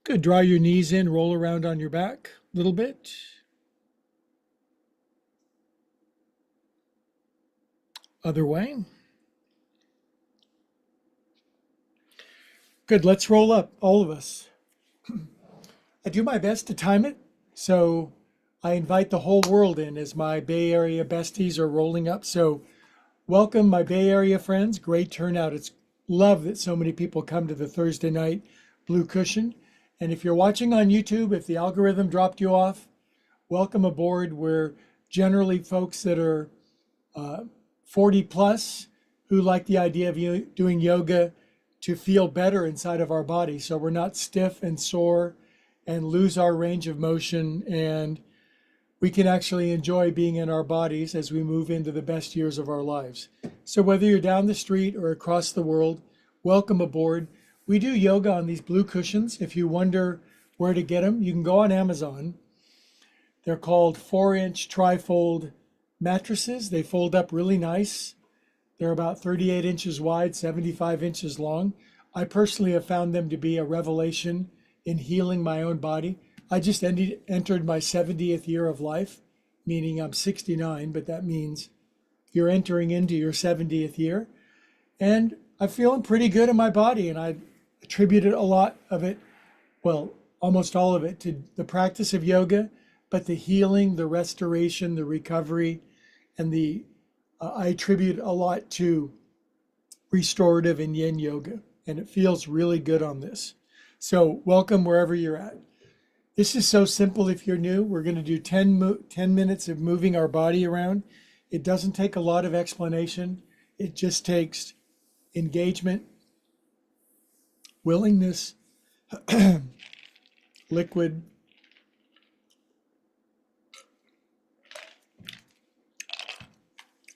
Good. Draw your knees in, roll around on your back a little bit. Other way. Good. Let's roll up, all of us. I do my best to time it, so I invite the whole world in as my Bay Area besties are rolling up. So welcome, my Bay Area friends. Great turnout. It's love that so many people come to the Thursday night Blue Cushion. And if you're watching on YouTube, if the algorithm dropped you off, welcome aboard. We're generally folks that are 40 plus who like the idea of doing yoga to feel better inside of our body. So we're not stiff and sore and lose our range of motion, and we can actually enjoy being in our bodies as we move into the best years of our lives. So whether you're down the street or across the world, welcome aboard. We do yoga on these blue cushions. If you wonder where to get them, you can go on Amazon. They're called 4-inch trifold mattresses. They fold up really nice. They're about 38 inches wide, 75 inches long. I personally have found them to be a revelation in healing my own body. I just entered my 70th year of life, meaning I'm 69, but that means you're entering into your 70th year. And I'm feeling pretty good in my body, and I attributed a lot of it, well, almost all of it, to the practice of yoga, but the healing, the restoration, the recovery, and I attribute a lot to restorative and yin yoga, and it feels really good on this. So welcome wherever you're at. This is so simple if you're new. We're going to do 10 minutes of moving our body around. It doesn't take a lot of explanation. It just takes engagement, willingness, liquid.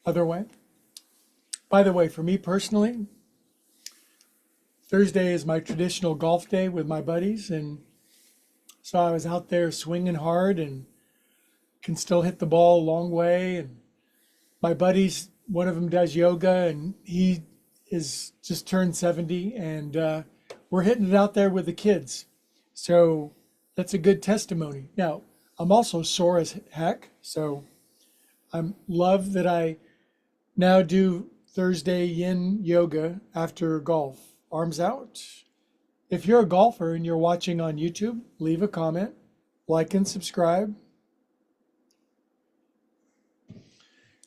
Other way. By the way, for me personally, Thursday is my traditional golf day with my buddies, and so I was out there swinging hard and can still hit the ball a long way. And my buddies, one of them does yoga, and he is just turned 70, and we're hitting it out there with the kids. So that's a good testimony. Now, I'm also sore as heck, so I'm love that I now do Thursday yin yoga after golf. Arms out. If you're a golfer and you're watching on YouTube, leave a comment, like and subscribe.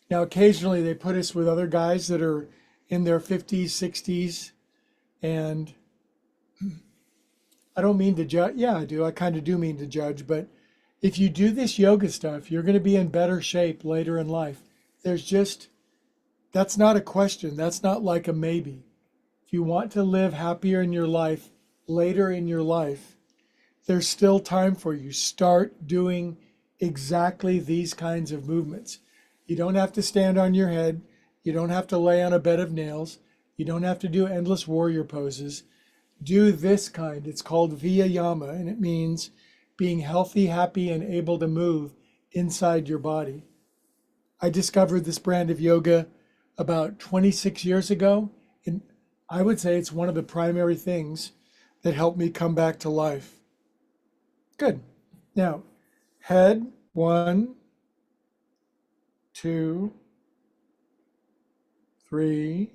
Now, occasionally they put us with other guys that are in their 50s, 60s, and I don't mean to judge. Yeah, I do. I kind of do mean to judge, but if you do this yoga stuff, you're going to be in better shape later in life. That's not a question. That's not like a maybe. If you want to live happier in your life, later in your life, there's still time for you. Start doing exactly these kinds of movements. You don't have to stand on your head. You don't have to lay on a bed of nails. You don't have to do endless warrior poses. Do this kind. It's called Viyama, and it means being healthy, happy, and able to move inside your body. I discovered this brand of yoga about 26 years ago, and I would say it's one of the primary things that helped me come back to life. Good. Now, head, 1, 2, 3,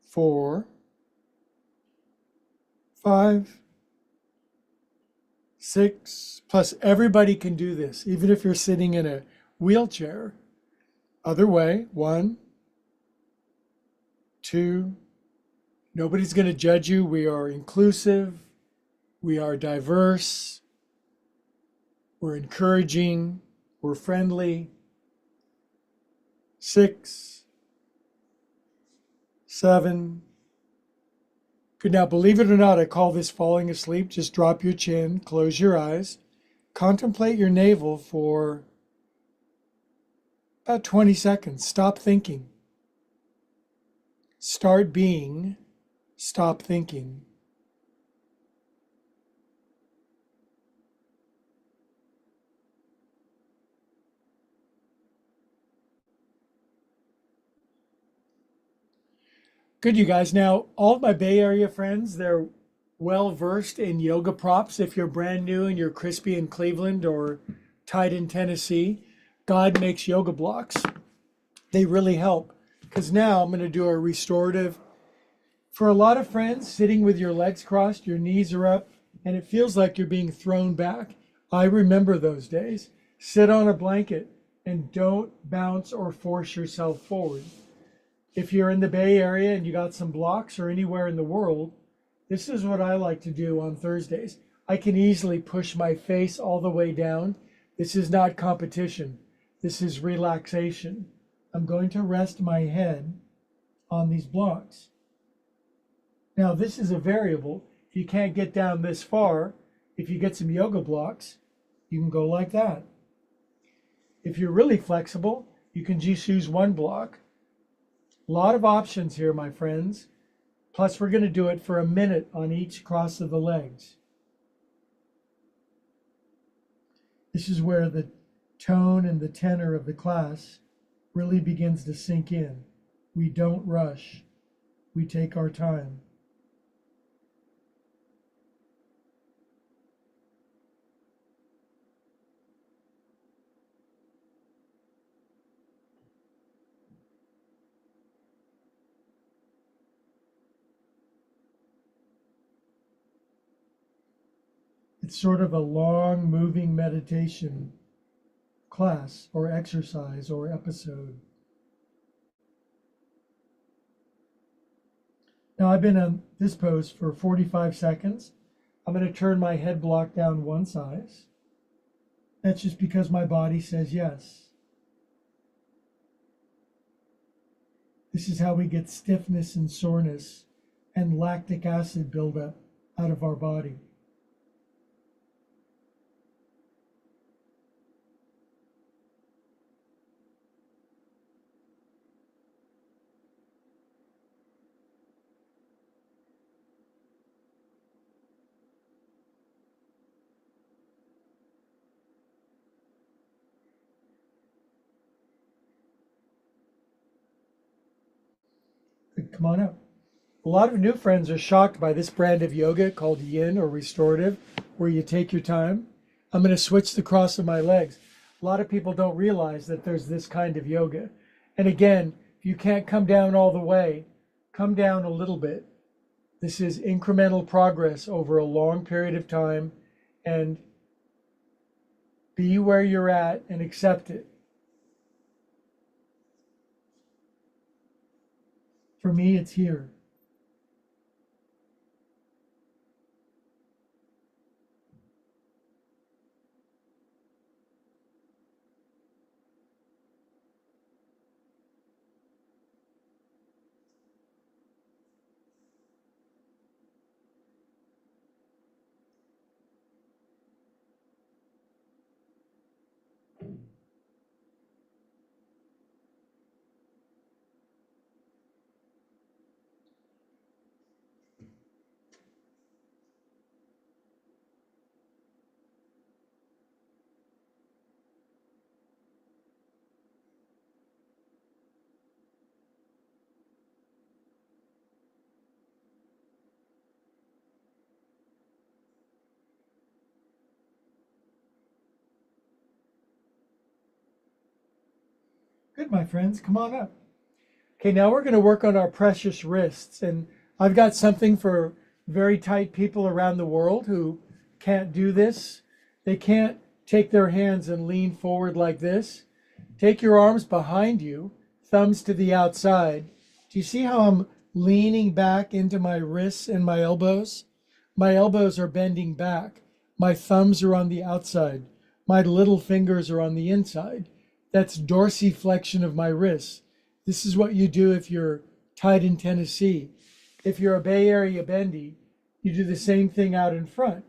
4, 5, 6, plus everybody can do this, even if you're sitting in a wheelchair. Other way, 1, 2, nobody's going to judge you. We are inclusive. We are diverse. We're encouraging. We're friendly. 6, 7. Good. Now, believe it or not, I call this falling asleep. Just drop your chin, close your eyes, contemplate your navel for about 20 seconds. Stop thinking. Start being. Stop thinking. Good, you guys. Now, all of my Bay Area friends, they're well versed in yoga props. If you're brand new and you're crispy in Cleveland or tight in Tennessee, God makes yoga blocks. They really help. Because now I'm going to do a restorative. For a lot of friends, sitting with your legs crossed, your knees are up, and it feels like you're being thrown back. I remember those days. Sit on a blanket and don't bounce or force yourself forward. If you're in the Bay Area and you got some blocks or anywhere in the world, this is what I like to do on Thursdays. I can easily push my face all the way down. This is not competition. This is relaxation. I'm going to rest my head on these blocks. Now, this is a variable. If you can't get down this far, if you get some yoga blocks, you can go like that. If you're really flexible, you can just use one block. A lot of options here, my friends. Plus, we're going to do it for a minute on each cross of the legs. This is where the tone and the tenor of the class really begins to sink in. We don't rush. We take our time. It's sort of a long, moving meditation class or exercise or episode. Now I've been on this pose for 45 seconds. I'm going to turn my head block down one size. That's just because my body says yes. This is how we get stiffness and soreness and lactic acid buildup out of our body. Come on up. A lot of new friends are shocked by this brand of yoga called yin or restorative, where you take your time. I'm going to switch the cross of my legs. A lot of people don't realize that there's this kind of yoga. And again, if you can't come down all the way, come down a little bit. This is incremental progress over a long period of time, and be where you're at and accept it. For me, it's here. Good, my friends, come on up. Okay, now we're going to work on our precious wrists. And I've got something for very tight people around the world who can't do this. They can't take their hands and lean forward like this. Take your arms behind you, thumbs to the outside. Do you see how I'm leaning back into my wrists and my elbows? My elbows are bending back. My thumbs are on the outside. My little fingers are on the inside. That's dorsiflexion of my wrists. This is what you do if you're tight in Tennessee. If you're a Bay Area bendy, you do the same thing out in front.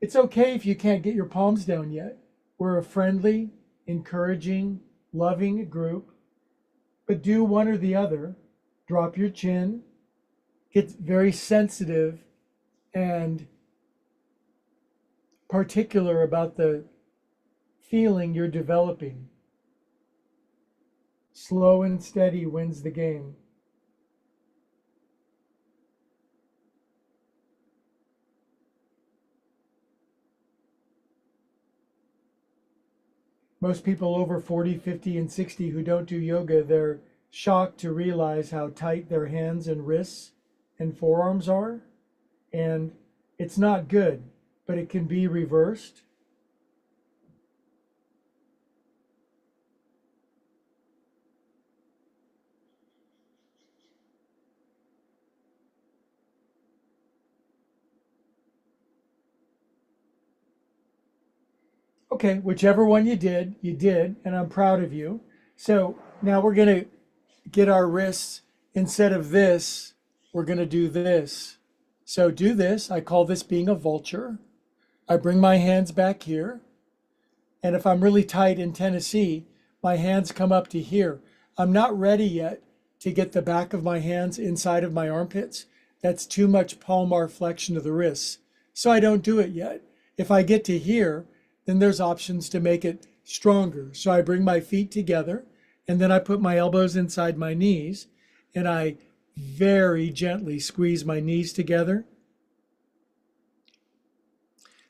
It's okay if you can't get your palms down yet. We're a friendly, encouraging, loving group, but do one or the other. Drop your chin, get very sensitive and particular about the feeling you're developing. Slow and steady wins the game. Most people over 40, 50, and 60 who don't do yoga, they're shocked to realize how tight their hands and wrists and forearms are. And it's not good, but it can be reversed. Okay, whichever one you did, and I'm proud of you. So now we're going to get our wrists, instead of this, we're going to do this. So do this. I call this being a vulture. I bring my hands back here. And if I'm really tight in Tennessee, my hands come up to here. I'm not ready yet to get the back of my hands inside of my armpits. That's too much palmar flexion of the wrists. So I don't do it yet. If I get to here, then there's options to make it stronger. So I bring my feet together, and then I put my elbows inside my knees, and I very gently squeeze my knees together.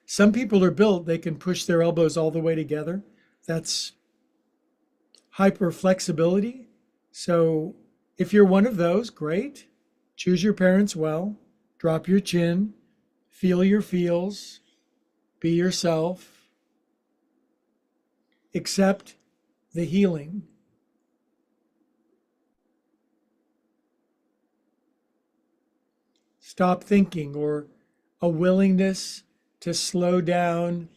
Some people are built, they can push their elbows all the way together. That's hyper flexibility. So if you're one of those, great. Choose your parents well. Drop your chin. Feel your feels. Be yourself. Accept the healing. Stop thinking, or a willingness to slow down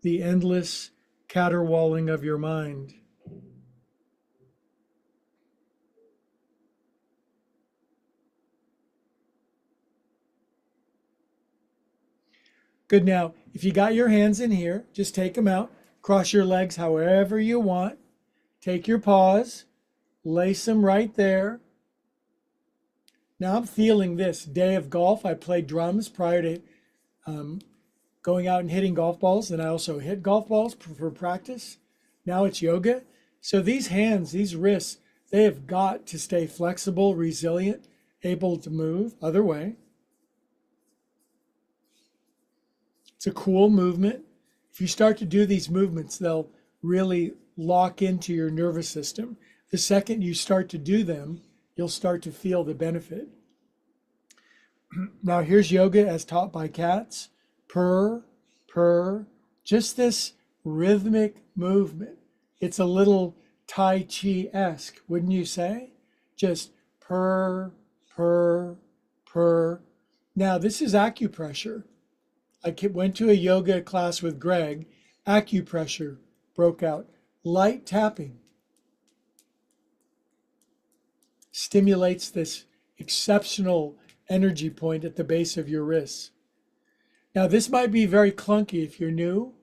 the endless caterwauling of your mind. Good. Now, if you got your hands in here, just take them out. Cross your legs however you want. Take your paws, lace them right there. Now I'm feeling this. Day of golf, I played drums prior to going out and hitting golf balls, and I also hit golf balls for practice. Now it's yoga. So these hands, these wrists, they have got to stay flexible, resilient, able to move. Other way. It's a cool movement. If you start to do these movements, they'll really lock into your nervous system. The second you start to do them, you'll start to feel the benefit. Now here's yoga as taught by cats. Purr, purr, just this rhythmic movement. It's a little Tai Chi-esque, wouldn't you say? Just purr, purr, purr. Now this is acupressure. I went to a yoga class with Greg. Acupressure broke out. Light tapping stimulates this exceptional energy point at the base of your wrists. Now, this might be very clunky if you're new.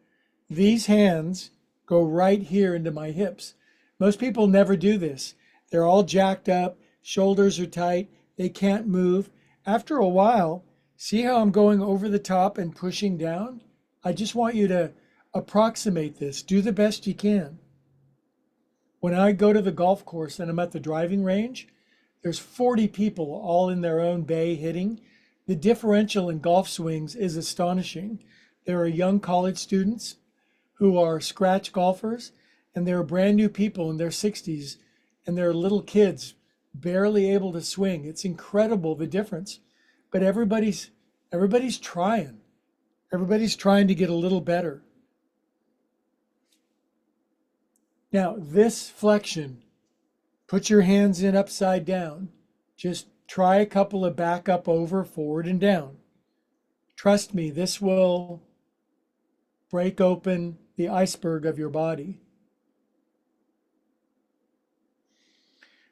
These hands go right here into my hips. Most people never do this. They're all jacked up, shoulders are tight, they can't move. After a while, see how I'm going over the top and pushing down? I just want you to approximate this. Do the best you can. When I go to the golf course and I'm at the driving range, there's 40 people all in their own bay hitting. The differential in golf swings is astonishing. There are young college students who are scratch golfers, and there are brand new people in their 60s, and there are little kids barely able to swing. It's incredible, the difference. But everybody's trying. Everybody's trying to get a little better. Now, this flexion, put your hands in upside down. Just try a couple of back, up, over, forward, and down. Trust me, this will break open the iceberg of your body.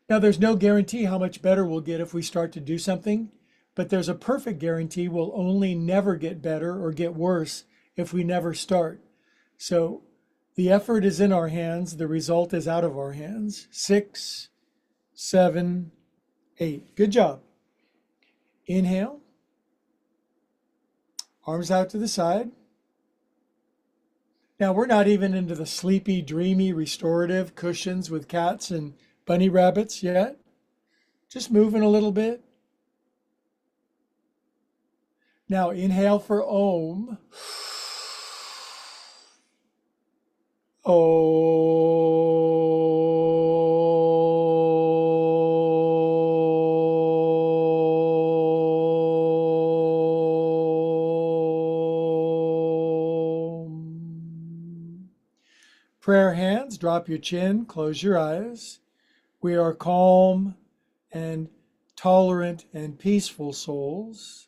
Now, there's no guarantee how much better we'll get if we start to do something, but there's a perfect guarantee we'll only never get better or get worse if we never start. So the effort is in our hands, the result is out of our hands. 6, 7, 8. Good job. Inhale. Arms out to the side. Now we're not even into the sleepy, dreamy, restorative cushions with cats and bunny rabbits yet. Just moving a little bit. Now inhale for Om. Om. Prayer hands, drop your chin, close your eyes. We are calm and tolerant and peaceful souls.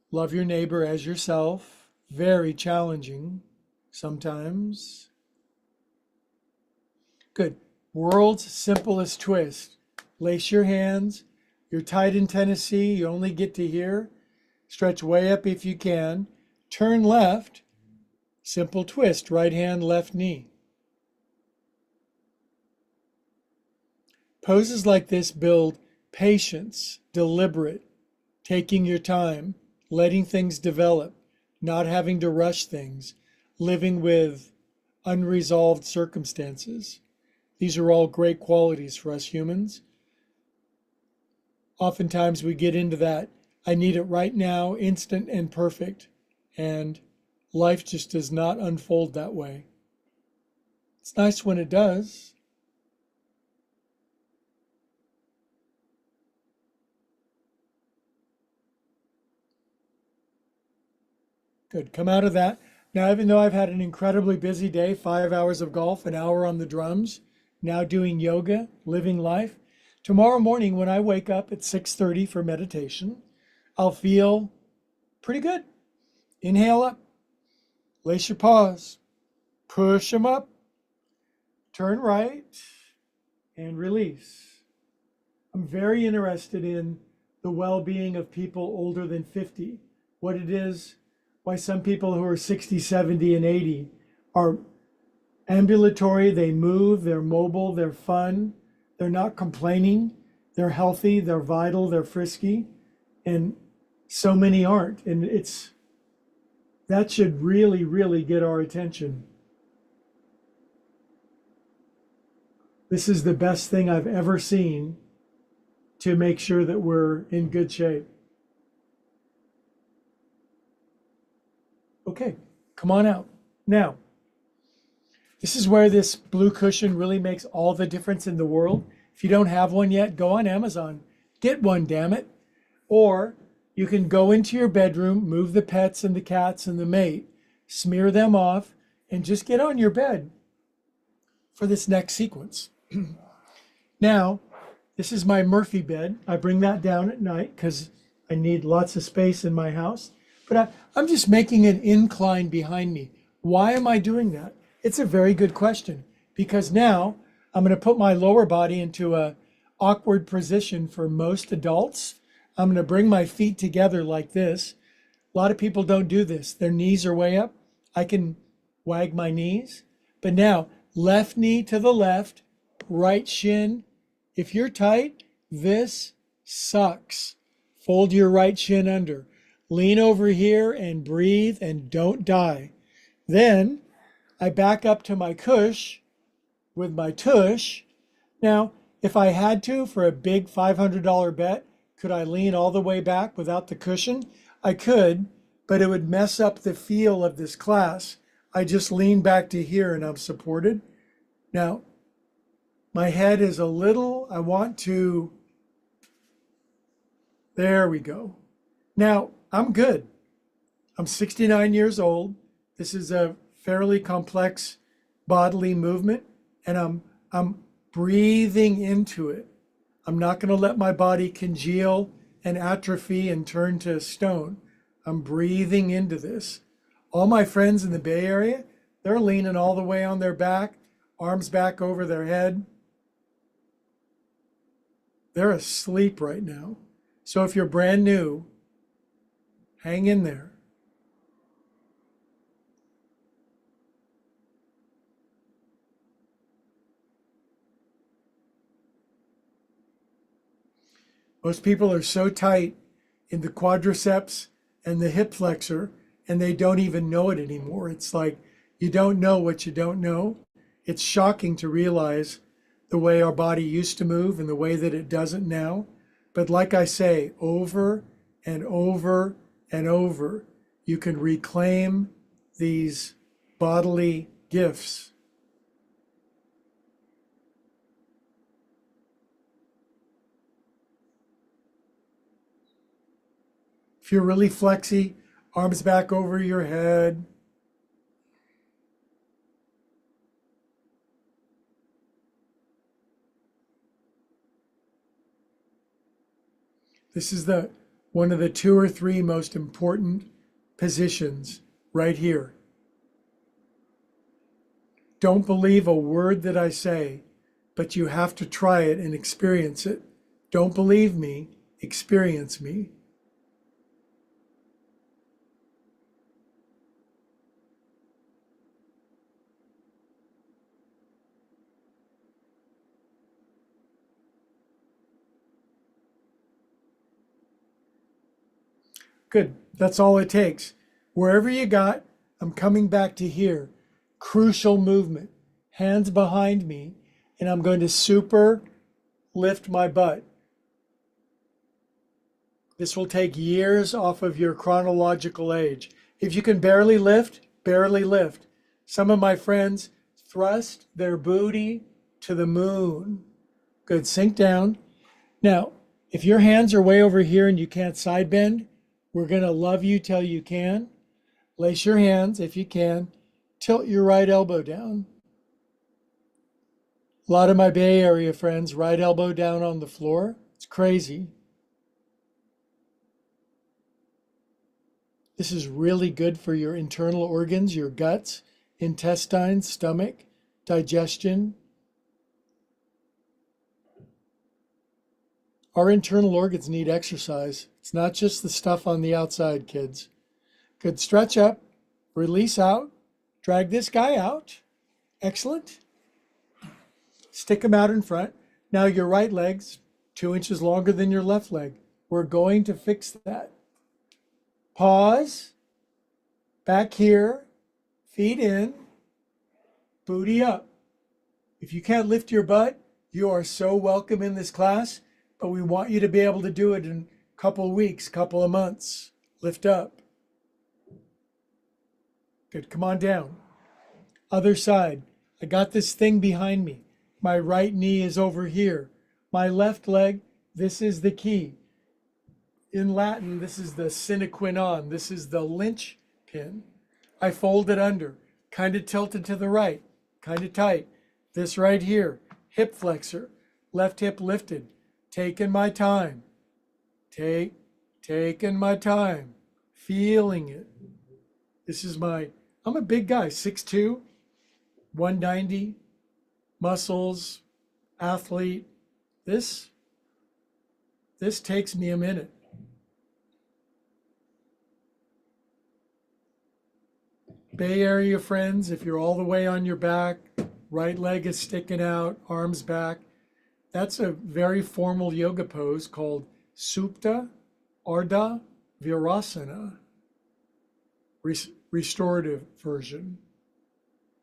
Love your neighbor as yourself. Very challenging sometimes. Good. World's simplest twist. Lace your hands. You're tight in Tennessee. You only get to here. Stretch way up if you can. Turn left. Simple twist. Right hand, left knee. Poses like this build patience, deliberate, taking your time, letting things develop, not having to rush things, living with unresolved circumstances. These are all great qualities for us humans. Oftentimes we get into that, I need it right now, instant and perfect, and life just does not unfold that way. It's nice when it does. Good. Come out of that. Now, even though I've had an incredibly busy day, 5 hours of golf, an hour on the drums, now doing yoga, living life, tomorrow morning when I wake up at 6:30 for meditation, I'll feel pretty good. Inhale up, lace your paws, push them up, turn right, and release. I'm very interested in the well-being of people older than 50, what it is, why some people who are 60, 70, and 80 are ambulatory, they move, they're mobile, they're fun, they're not complaining, they're healthy, they're vital, they're frisky, and so many aren't. And that should really, really get our attention. This is the best thing I've ever seen to make sure that we're in good shape. Okay, come on out. Now, this is where this blue cushion really makes all the difference in the world. If you don't have one yet, go on Amazon. Get one, damn it. Or you can go into your bedroom, move the pets and the cats and the mate, smear them off, and just get on your bed for this next sequence. Now, this is my Murphy bed. I bring that down at night because I need lots of space in my house. But I'm just making an incline behind me. Why am I doing that? It's a very good question, because now I'm going to put my lower body into a awkward position for most adults. I'm going to bring my feet together like this. A lot of people don't do this. Their knees are way up. I can wag my knees. But now, left knee to the left, right shin. If you're tight, this sucks. Fold your right shin under. Lean over here and breathe and don't die. Then I back up to my cush with my tush. Now, if I had to for a big $500 bet, could I lean all the way back without the cushion? I could, but it would mess up the feel of this class. I just lean back to here and I'm supported. Now, my head is a little, there we go. Now, I'm good. I'm 69 years old. This is a fairly complex bodily movement, and I'm breathing into it. I'm not going to let my body congeal and atrophy and turn to stone. I'm breathing into this. All my friends in the Bay Area, they're leaning all the way on their back, arms back over their head. They're asleep right now. So if you're brand new, hang in there. Most people are so tight in the quadriceps and the hip flexor, and they don't even know it anymore. It's like you don't know what you don't know. It's shocking to realize the way our body used to move and the way that it doesn't now. But like I say, over and over and over, you can reclaim these bodily gifts. If you're really flexy, Arms back over your head. This is the one of the 2 or 3 most important positions right here. Don't believe a word that I say, but you have to try it and experience it. Don't believe me, experience me. Good. That's all it takes. Wherever you got, I'm coming back to here. Crucial movement. Hands behind me, and I'm going to super lift my butt. This will take years off of your chronological age. If you can barely lift, barely lift. Some of my friends thrust their booty to the moon. Good. Sink down. Now, if your hands are way over here and you can't side bend, we're going to love you till you can. Lace your hands if you can. Tilt your right elbow down. A lot of my Bay Area friends, right elbow down on the floor. It's crazy. This is really good for your internal organs, your guts, intestines, stomach, digestion. Our internal organs need exercise. It's not just the stuff on the outside, kids. Good. Stretch up, release out, drag this guy out. Excellent. Stick him out in front. Now your right leg's 2 inches longer than your left leg. We're going to fix that. Pause. Back here. Feet in. Booty up. If you can't lift your butt, you are so welcome in this class, but we want you to be able to do it in a couple of weeks, couple of months. Lift up. Good. Come on down. Other side. I got this thing behind me. My right knee is over here. My left leg, this is the key. In Latin, this is the sine qua non. This is the lynch pin. I fold it under, kind of tilted to the right, kind of tight. This right here, hip flexor, left hip lifted. Taking my time. Taking my time. Feeling it. This is I'm a big guy, 6'2", 190, muscles, athlete. This takes me a minute. Bay Area friends, if you're all the way on your back, right leg is sticking out, arms back, that's a very formal yoga pose called Supta Ardha Virasana, restorative version.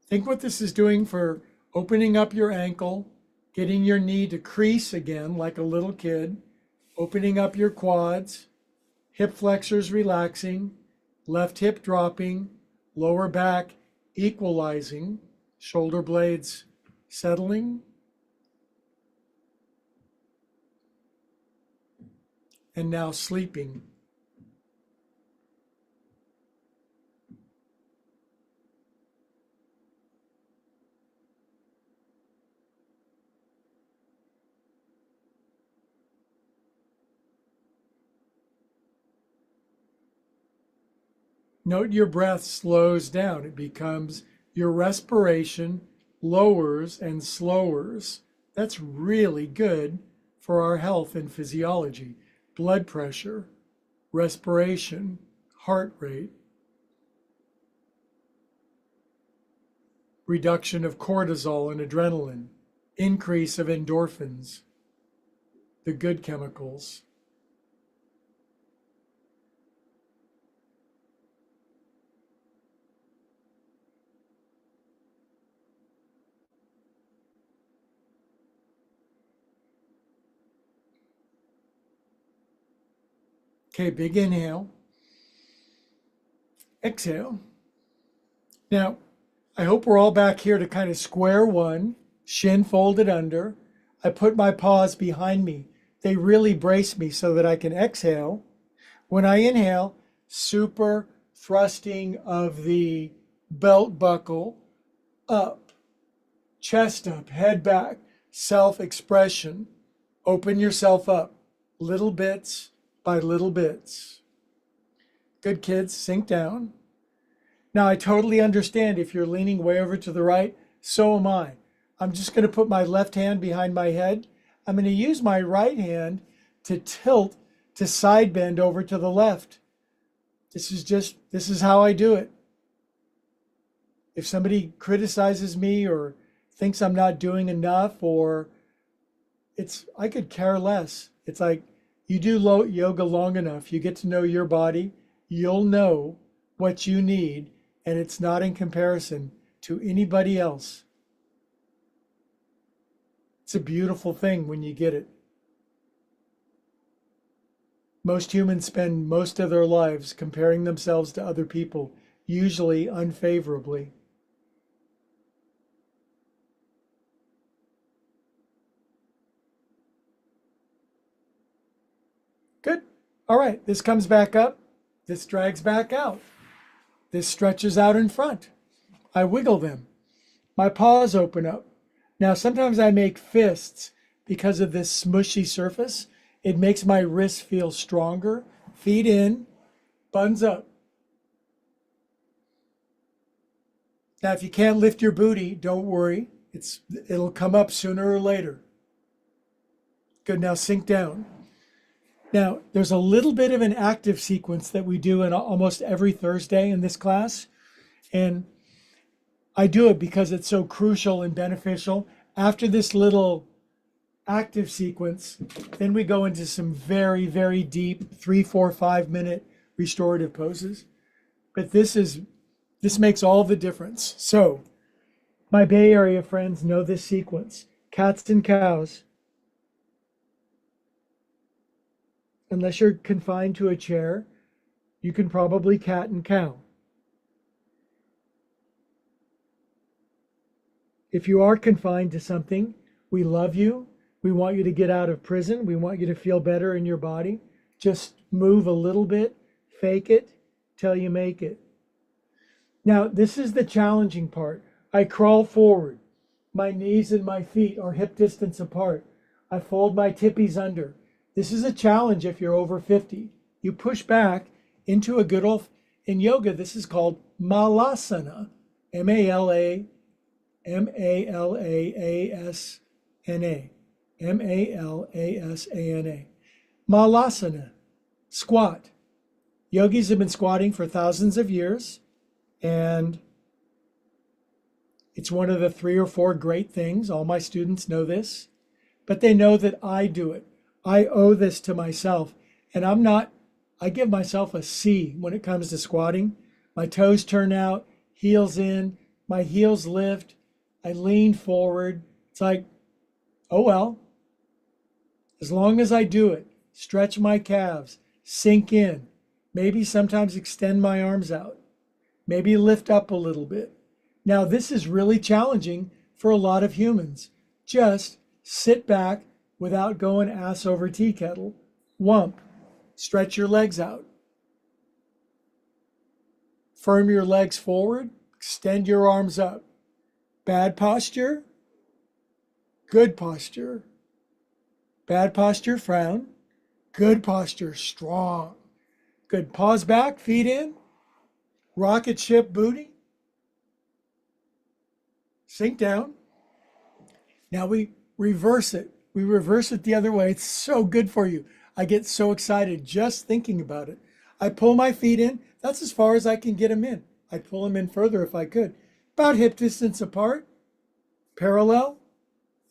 Think what this is doing for opening up your ankle, getting your knee to crease again like a little kid, opening up your quads, hip flexors relaxing, left hip dropping, lower back equalizing, shoulder blades settling, and now sleeping. Note your breath slows down. It becomes your respiration lowers and slowers. That's really good for our health and physiology. Blood pressure, respiration, heart rate, reduction of cortisol and adrenaline, increase of endorphins, the good chemicals. Okay, big inhale. Exhale. Now, I hope we're all back here to kind of square one, shin folded under. I put my paws behind me. They really brace me so that I can exhale. When I inhale, super thrusting of the belt buckle up, chest up, head back, self-expression. Open yourself up, little bits by little bits. Good kids, sink down. Now, I totally understand if you're leaning way over to the right, so am I. I'm just going to put my left hand behind my head. I'm going to use my right hand to tilt, to side bend over to the left. This is how I do it. If somebody criticizes me or thinks I'm not doing enough, or I could care less. It's like you do yoga long enough, you get to know your body, you'll know what you need, and it's not in comparison to anybody else. It's a beautiful thing when you get it. Most humans spend most of their lives comparing themselves to other people, usually unfavorably. Good. All right, this comes back up. This drags back out. This stretches out in front. I wiggle them. My paws open up. Now, sometimes I make fists because of this smushy surface. It makes my wrists feel stronger. Feet in, buns up. Now, if you can't lift your booty, don't worry. It'll come up sooner or later. Good, now sink down. Now, there's a little bit of an active sequence that we do in almost every Thursday in this class. And I do it because it's so crucial and beneficial. After this little active sequence, then we go into some very, very deep 3, 4, 5 minute restorative poses. But this makes all the difference. So my Bay Area friends know this sequence. Cats and cows. Unless you're confined to a chair, you can probably cat and cow. If you are confined to something, we love you. We want you to get out of prison. We want you to feel better in your body. Just move a little bit, fake it till you make it. Now, this is the challenging part. I crawl forward. My knees and my feet are hip distance apart. I fold my tippies under. This is a challenge if you're over 50. You push back into a good old, in yoga, this is called malasana. M-A-L-A-S-A-N-A. M-A-L-A-S-A-N-A. Malasana, squat. Yogis have been squatting for thousands of years, and it's one of the 3 or 4 great things. All my students know this, but they know that I do it. I owe this to myself, and I give myself a C when it comes to squatting. My toes turn out, heels in, my heels lift, I lean forward. It's like, oh well, as long as I do it, stretch my calves, sink in, maybe sometimes extend my arms out, maybe lift up a little bit. Now, this is really challenging for a lot of humans. Just sit back without going ass over tea kettle. Wump. Stretch your legs out. Firm your legs forward. Extend your arms up. Bad posture. Good posture. Bad posture, frown. Good posture, strong. Good. Pause back, feet in. Rocket ship booty. Sink down. Now we reverse it. We reverse it the other way. It's so good for you. I get so excited just thinking about it. I pull my feet in. That's as far as I can get them in. I'd pull them in further if I could. About hip distance apart, parallel.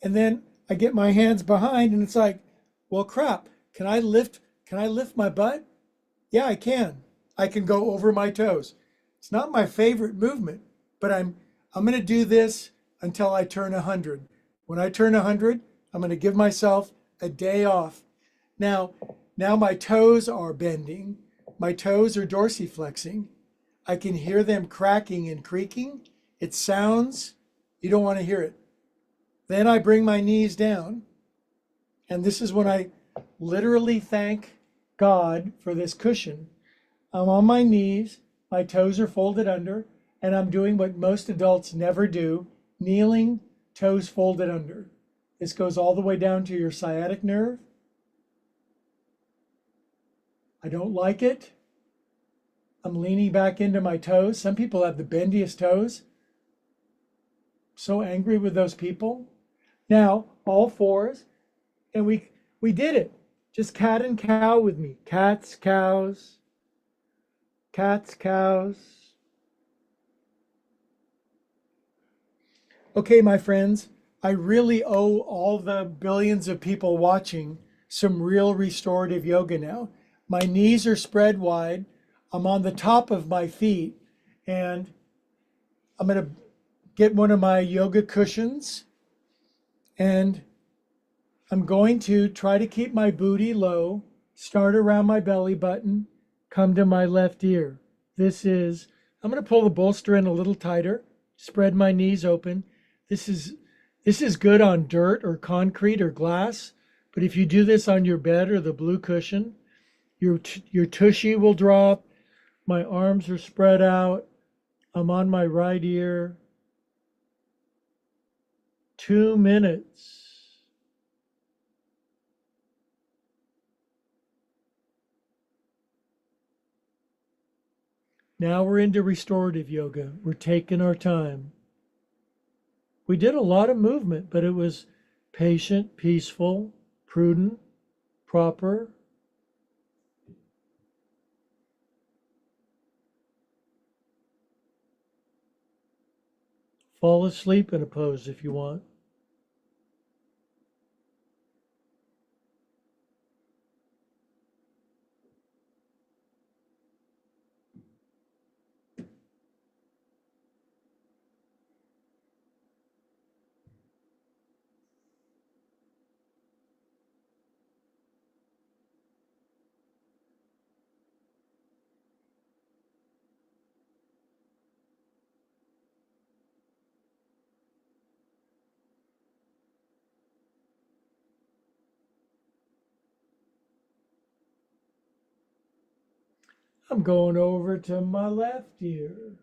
And then I get my hands behind and it's like, well, crap. Can I lift my butt? Yeah, I can. I can go over my toes. It's not my favorite movement, but I'm going to do this until I turn 100. When I turn 100, I'm going to give myself a day off. Now my toes are bending. My toes are dorsiflexing. I can hear them cracking and creaking. It sounds, you don't want to hear it. Then I bring my knees down. And this is when I literally thank God for this cushion. I'm on my knees. My toes are folded under, and I'm doing what most adults never do, kneeling, toes folded under. This goes all the way down to your sciatic nerve. I don't like it. I'm leaning back into my toes. Some people have the bendiest toes. So angry with those people. Now, all fours, and we did it. Just cat and cow with me. Cats, cows, cats, cows. Okay, my friends, I really owe all the billions of people watching some real restorative yoga now. My knees are spread wide. I'm on the top of my feet, and I'm going to get one of my yoga cushions, and I'm going to try to keep my booty low, start around my belly button, come to my left ear. I'm going to pull the bolster in a little tighter, spread my knees open. This is good on dirt or concrete or glass, but if you do this on your bed or the blue cushion, your tushy will drop. My arms are spread out. I'm on my right ear. 2 minutes. Now we're into restorative yoga. We're taking our time. We did a lot of movement, but it was patient, peaceful, prudent, proper. Fall asleep in a pose if you want. I'm going over to my left ear.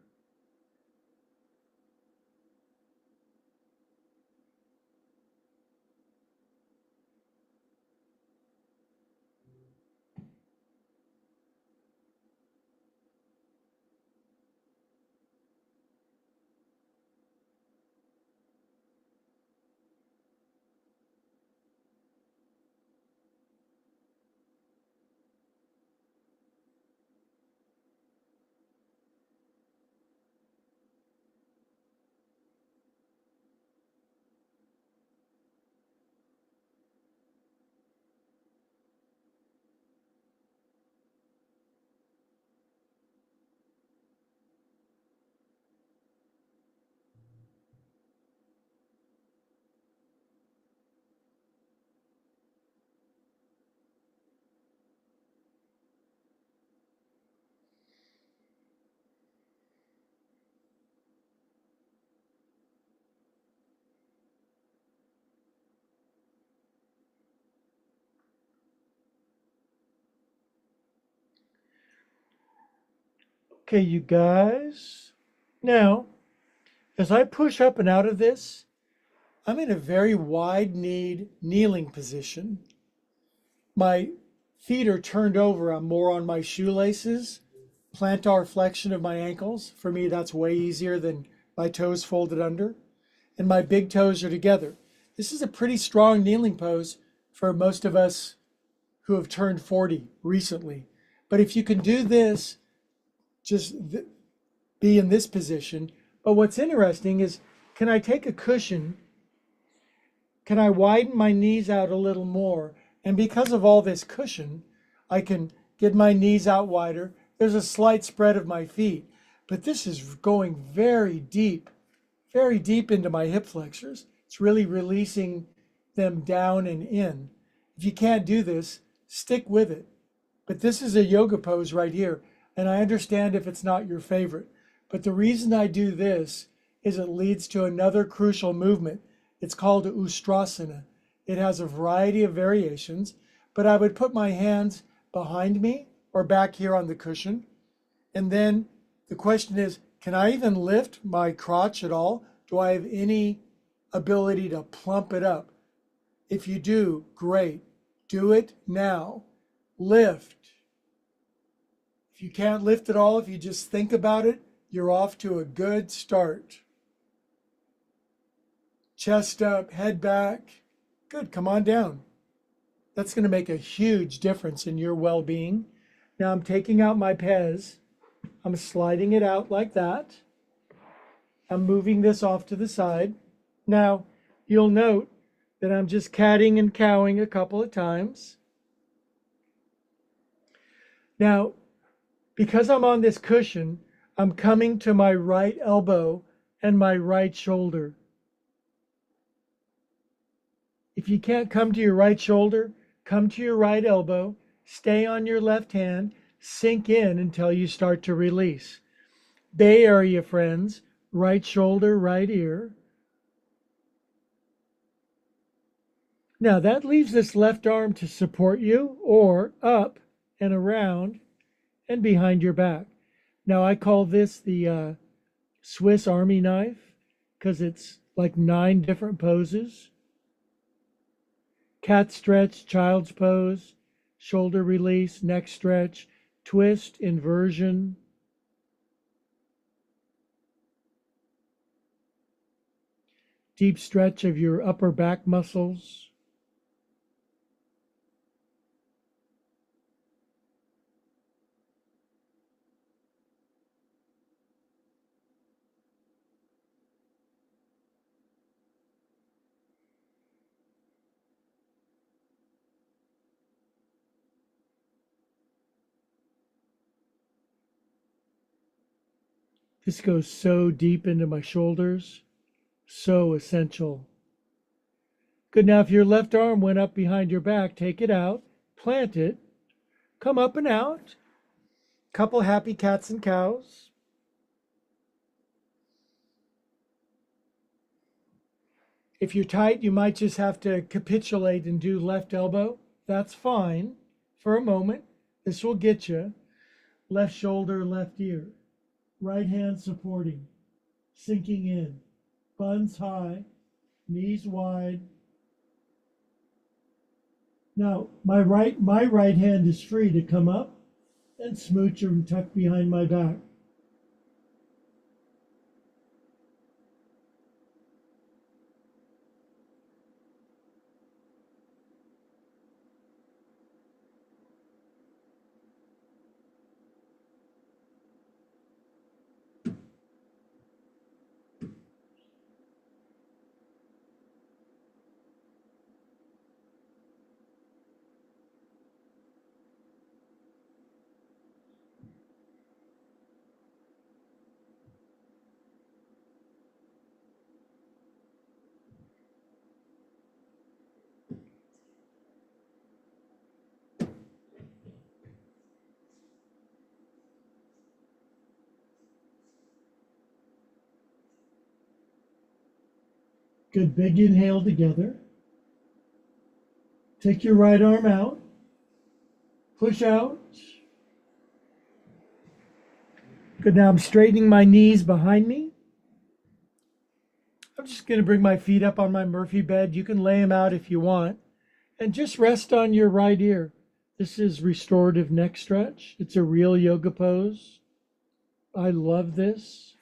Okay, you guys. Now, as I push up and out of this, I'm in a very wide-kneed kneeling position. My feet are turned over. I'm more on my shoelaces, plantar flexion of my ankles. For me, that's way easier than my toes folded under. And my big toes are together. This is a pretty strong kneeling pose for most of us who have turned 40 recently. But if you can do this, be in this position. But what's interesting is, can I take a cushion? Can I widen my knees out a little more? And because of all this cushion, I can get my knees out wider. There's a slight spread of my feet, but this is going very deep into my hip flexors. It's really releasing them down and in. If you can't do this, stick with it. But this is a yoga pose right here, and I understand if it's not your favorite. But the reason I do this is it leads to another crucial movement. It's called Ustrasana. It has a variety of variations, but I would put my hands behind me or back here on the cushion, and then The question is, can I even lift my crotch at all? Do I have any ability to plump it up? If you do, great. Do it now. Lift. If you can't lift at all, if you just think about it, you're off to a good start. Chest up, head back. Good, come on down. That's going to make a huge difference in your well-being. Now I'm taking out my Pez. I'm sliding it out like that. I'm moving this off to the side. Now, you'll note that I'm just catting and cowing a couple of times. Now, because I'm on this cushion, I'm coming to my right elbow and my right shoulder. If you can't come to your right shoulder, come to your right elbow, stay on your left hand, sink in until you start to release. Bay Area friends, right shoulder, right ear. Now that leaves this left arm to support you, or up and around and behind your back. Now I call this the Swiss Army knife because it's like 9 different poses. Cat stretch, child's pose, shoulder release, neck stretch, twist, inversion. Deep stretch of your upper back muscles. This goes so deep into my shoulders, so essential. Good, now if your left arm went up behind your back, take it out, plant it, come up and out. Couple happy cats and cows. If you're tight, you might just have to capitulate and do left elbow. That's fine for a moment. This will get you. Left shoulder, left ear. Right hand supporting, sinking in, buns high, knees wide. Now, my right hand is free to come up and smooch and tuck behind my back. Good, big inhale together. Take your right arm out. Push out. Good, now I'm straightening my knees behind me. I'm just going to bring my feet up on my Murphy bed. You can lay them out if you want. And just rest on your right ear. This is restorative neck stretch. It's a real yoga pose. I love this.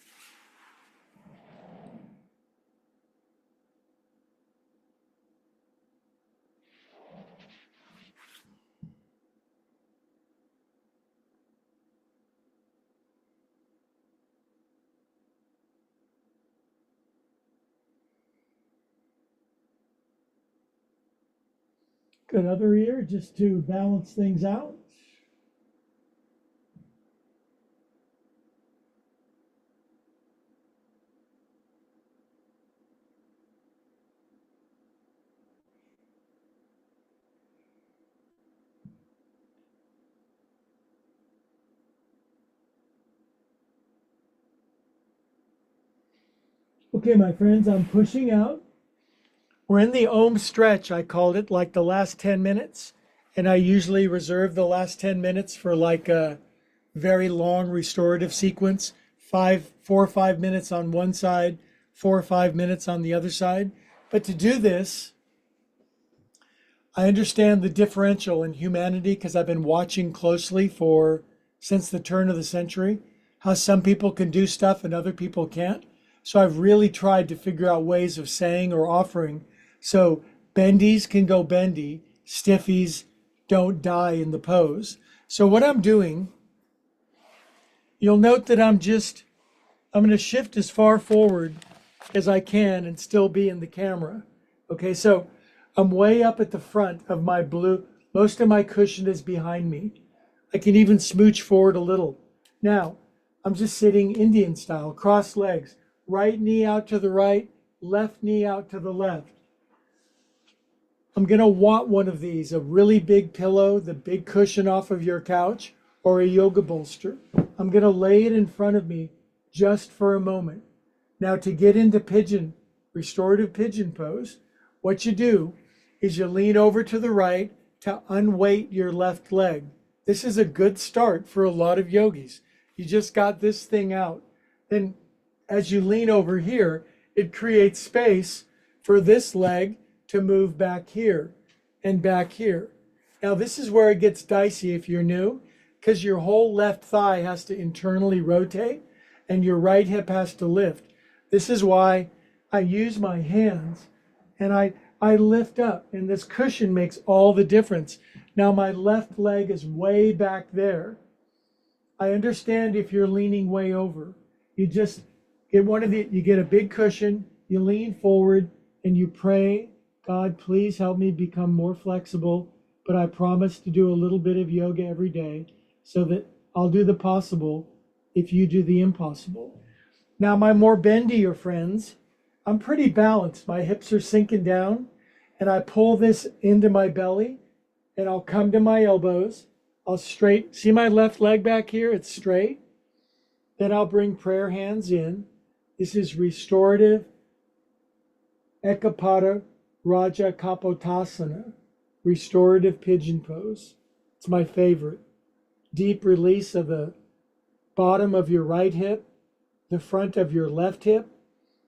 Good, other ear just to balance things out. Okay, my friends, I'm pushing out. We're in the Om stretch, I called it, like the last 10 minutes. And I usually reserve the last 10 minutes for like a very long restorative sequence. 4 or 5 minutes on one side, 4 or 5 minutes on the other side. But to do this, I understand the differential in humanity because I've been watching closely since the turn of the century, how some people can do stuff and other people can't. So I've really tried to figure out ways of saying or offering so bendies can go bendy, stiffies don't die in the pose. So what I'm doing, you'll note that I'm going to shift as far forward as I can and still be in the camera. Okay, so I'm way up at the front of my blue. Most of my cushion is behind me. I can even smooch forward a little. Now, I'm just sitting Indian style, cross legs, right knee out to the right, left knee out to the left. I'm going to want one of these, a really big pillow, the big cushion off of your couch, or a yoga bolster. I'm going to lay it in front of me just for a moment. Now, to get into restorative pigeon pose, what you do is you lean over to the right to unweight your left leg. This is a good start for a lot of yogis. You just got this thing out. Then as you lean over here, it creates space for this leg to move back here and back here. Now this is where it gets dicey if you're new, because your whole left thigh has to internally rotate and your right hip has to lift. This is why I use my hands and I lift up, and this cushion makes all the difference. Now my left leg is way back there. I understand if you're leaning way over. You just get you get a big cushion, you lean forward and you pray, God, please help me become more flexible, but I promise to do a little bit of yoga every day so that I'll do the possible if you do the impossible. Now my more bendier friends, I'm pretty balanced. My hips are sinking down and I pull this into my belly and I'll come to my elbows. I'll see my left leg back here? It's straight. Then I'll bring prayer hands in. This is restorative Ekapada Raja Kapotasana, restorative pigeon pose. It's my favorite. Deep release of the bottom of your right hip, the front of your left hip,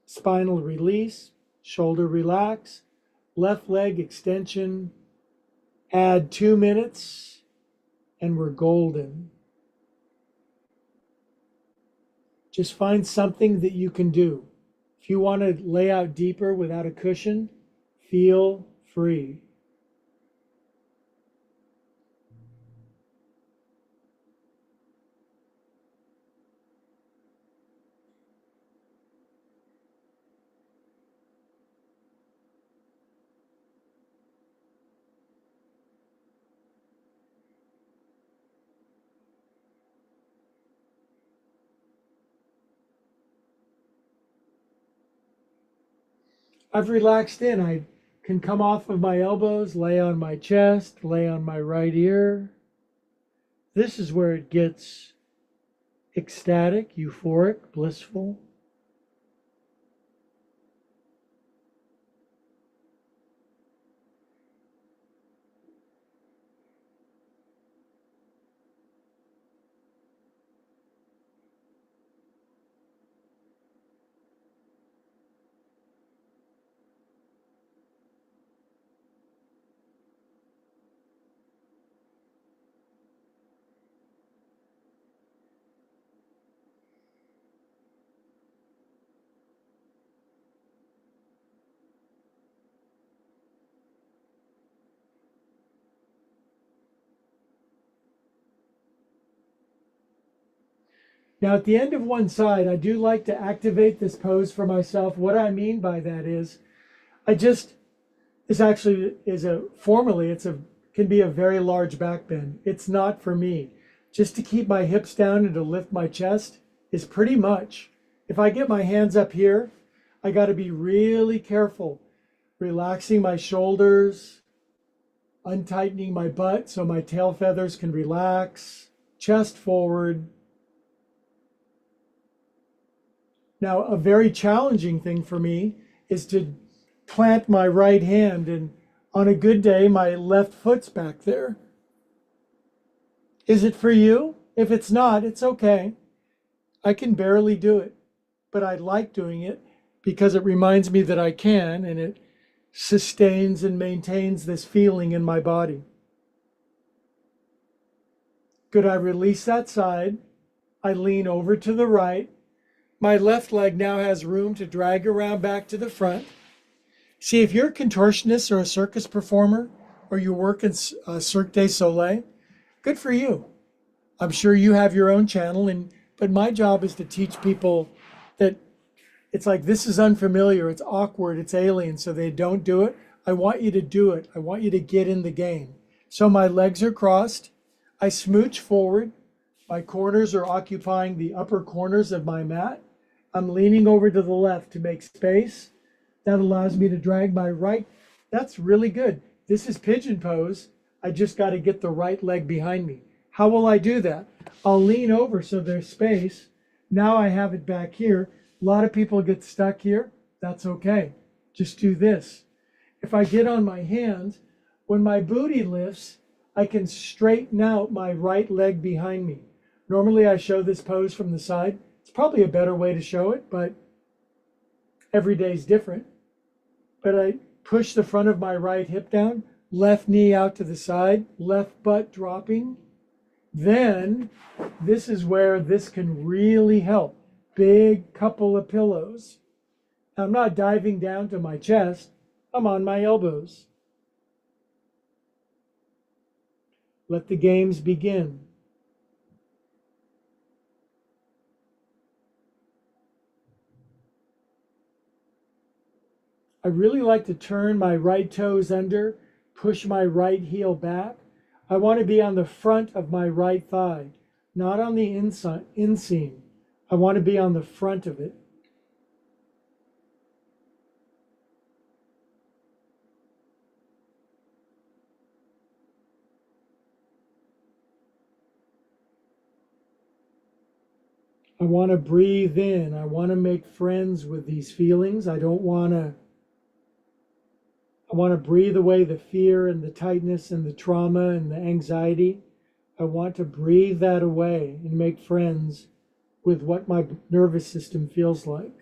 spinal release, shoulder relax, left leg extension. Add 2 minutes and we're golden. Just find something that you can do. If you want to lay out deeper without a cushion, feel free. I've relaxed in. I can come off of my elbows, lay on my chest, lay on my right ear. This is where it gets ecstatic, euphoric, blissful. Now at the end of one side, I do like to activate this pose for myself. What I mean by that is, this actually is can be a very large back bend. It's not for me. Just to keep my hips down and to lift my chest is pretty much. If I get my hands up here, I got to be really careful, relaxing my shoulders, untightening my butt so my tail feathers can relax, chest forward. Now, a very challenging thing for me is to plant my right hand, and on a good day, my left foot's back there. Is it for you? If it's not, it's okay. I can barely do it, but I like doing it because it reminds me that I can, and it sustains and maintains this feeling in my body. Good, I release that side. I lean over to the right. My left leg now has room to drag around back to the front. See, if you're a contortionist or a circus performer, or you work in Cirque du Soleil, good for you. I'm sure you have your own channel, but my job is to teach people that it's like this is unfamiliar, it's awkward, it's alien, so they don't do it. I want you to do it. I want you to get in the game. So my legs are crossed. I smooch forward. My corners are occupying the upper corners of my mat. I'm leaning over to the left to make space. That allows me to drag my right. That's really good. This is pigeon pose. I just got to get the right leg behind me. How will I do that? I'll lean over so there's space. Now I have it back here. A lot of people get stuck here. That's okay. Just do this. If I get on my hands, when my booty lifts, I can straighten out my right leg behind me. Normally I show this pose from the side. It's probably a better way to show it, but every day is different. But I push the front of my right hip down, left knee out to the side, left butt dropping. Then this is where this can really help. Big couple of pillows. I'm not diving down to my chest. I'm on my elbows. Let the games begin. I really like to turn my right toes under, push my right heel back. I want to be on the front of my right thigh, not on the inseam. I want to be on the front of it. I want to breathe in. I want to make friends with these feelings. I want to breathe away the fear and the tightness and the trauma and the anxiety. I want to breathe that away and make friends with what my nervous system feels like.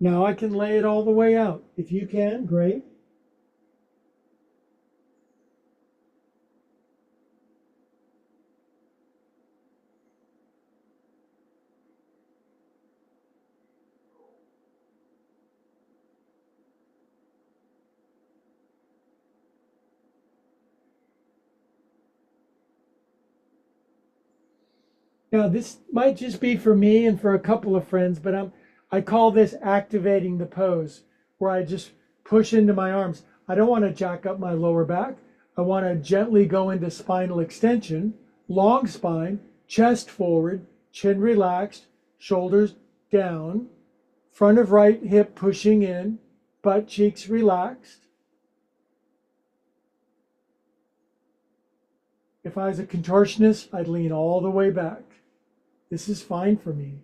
Now I can lay it all the way out. If you can, great. Now this might just be for me and for a couple of friends, but I call this activating the pose, where I just push into my arms. I don't want to jack up my lower back. I want to gently go into spinal extension, long spine, chest forward, chin relaxed, shoulders down, front of right hip pushing in, butt cheeks relaxed. If I was a contortionist, I'd lean all the way back. This is fine for me.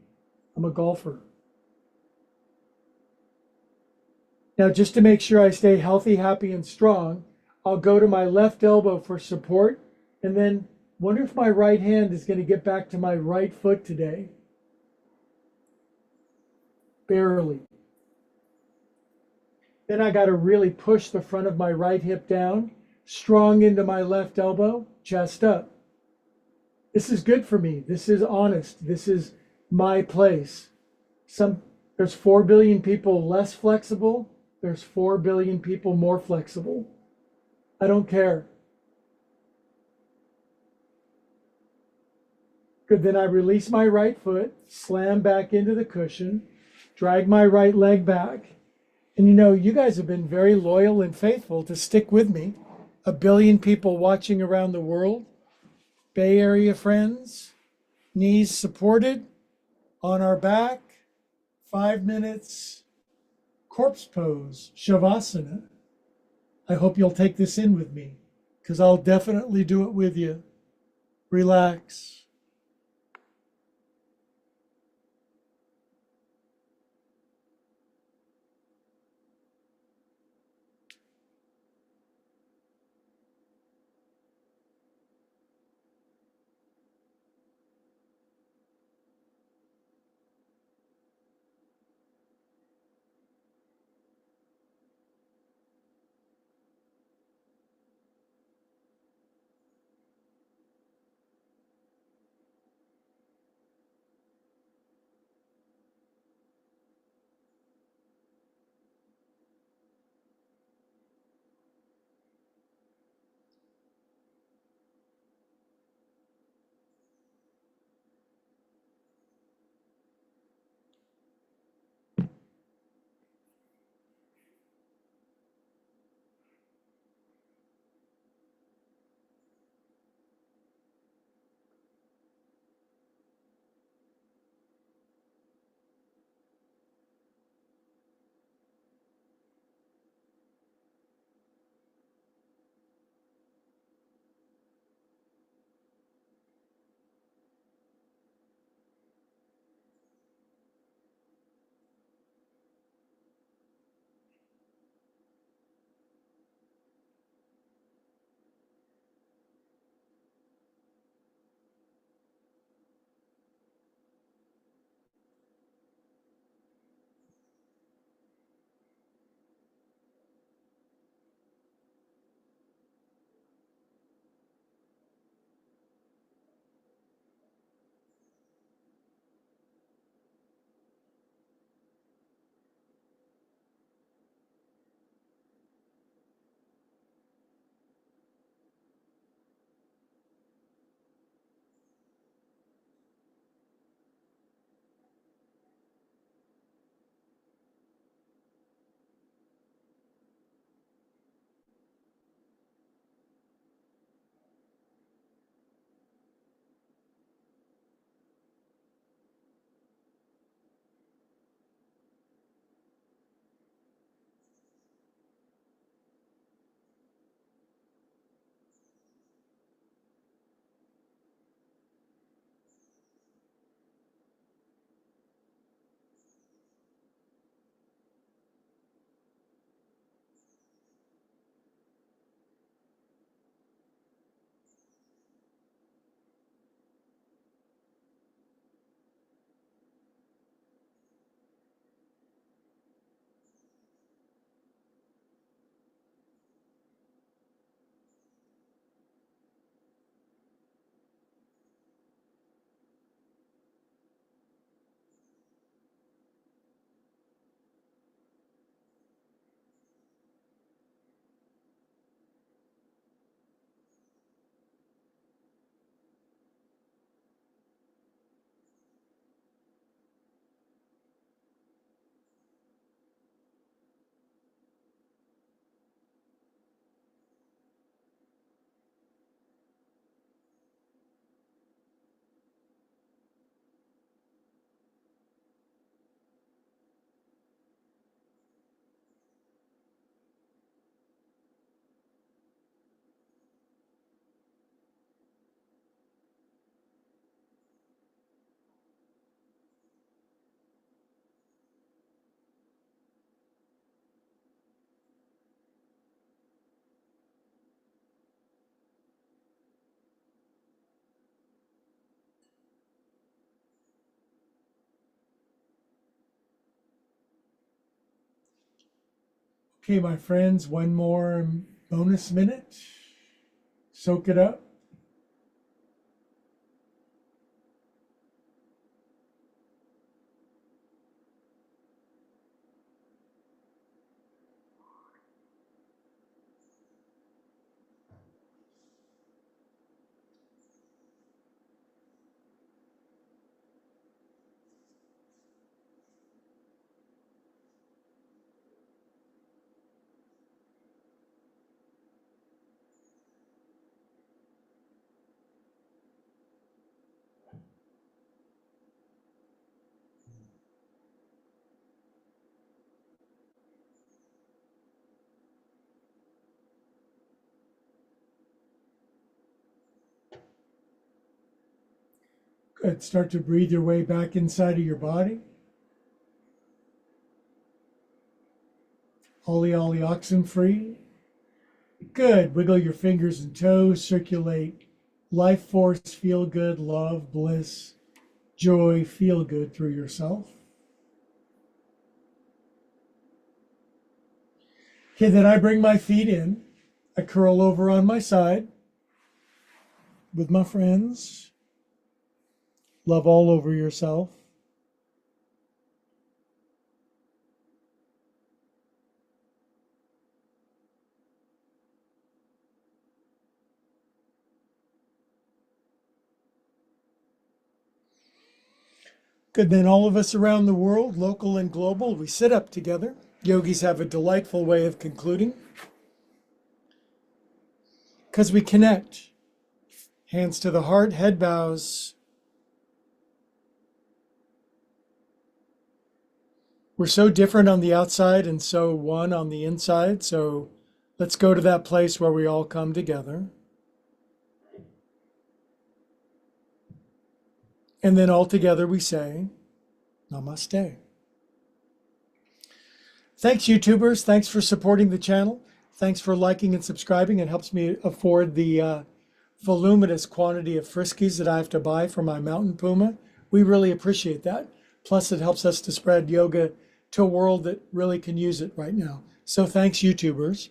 I'm a golfer. Now, just to make sure I stay healthy, happy, and strong, I'll go to my left elbow for support, and then wonder if my right hand is going to get back to my right foot today. Barely. Then I got to really push the front of my right hip down, strong into my left elbow, chest up. This is good for me. This is honest. This is my place. There's 4 billion people less flexible. There's 4 billion people more flexible. I don't care. Good, then I release my right foot, slam back into the cushion, drag my right leg back. And you guys have been very loyal and faithful to stick with me. 1 billion people watching around the world. Bay Area friends, knees supported, on our back, 5 minutes, corpse pose, Shavasana. I hope you'll take this in with me, because I'll definitely do it with you. Relax. Okay, my friends, one more bonus minute. Soak it up. Good. Start to breathe your way back inside of your body. Ollie, ollie, oxen free. Good. Wiggle your fingers and toes. Circulate life force, feel good, love, bliss, joy, feel good through yourself. Okay, then I bring my feet in. I curl over on my side with my friends. Love all over yourself. Good, then all of us around the world, local and global, we sit up together. Yogis have a delightful way of concluding because we connect. Hands to the heart, head bows. We're so different on the outside and so one on the inside. So let's go to that place where we all come together. And then all together we say, Namaste. Thanks, YouTubers. Thanks for supporting the channel. Thanks for liking and subscribing. It helps me afford the voluminous quantity of Friskies that I have to buy for my mountain puma. We really appreciate that. Plus, it helps us to spread yoga to a world that really can use it right now. So thanks, YouTubers.